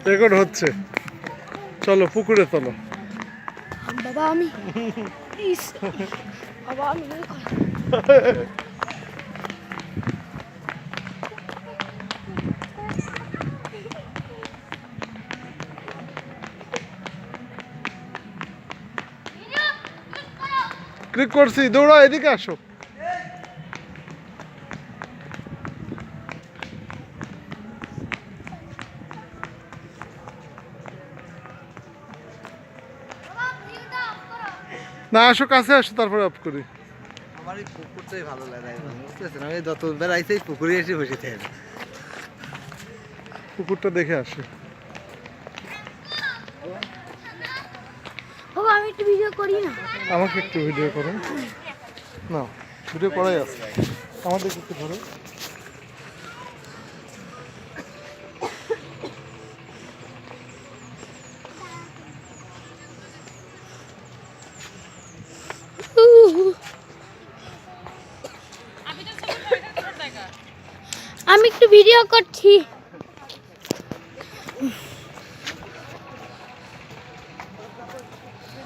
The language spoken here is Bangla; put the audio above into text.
রেকর্ড হচ্ছে। চলো পুকুরে চলো। বাবা আমি বাবা আমি ক্লিক করছি, দৌড়াও, এদিকে আসো। না আসো, কাছে আসো, তারপরে অফ করি। আমার এই পুকুরটাই ভালো লাগে, বুঝতেছেন? আমি যত বেড়াইছি পুকুরে এসে বসে থাকি। পুকুরটা দেখে আসি। বাবা আমি একটু ভিডিও করি না। আমাকে একটু ভিডিও করো না, ভিডিও করাই আছে, আমাদের একটু ধরো। আমি একটু ভিডিও করছি।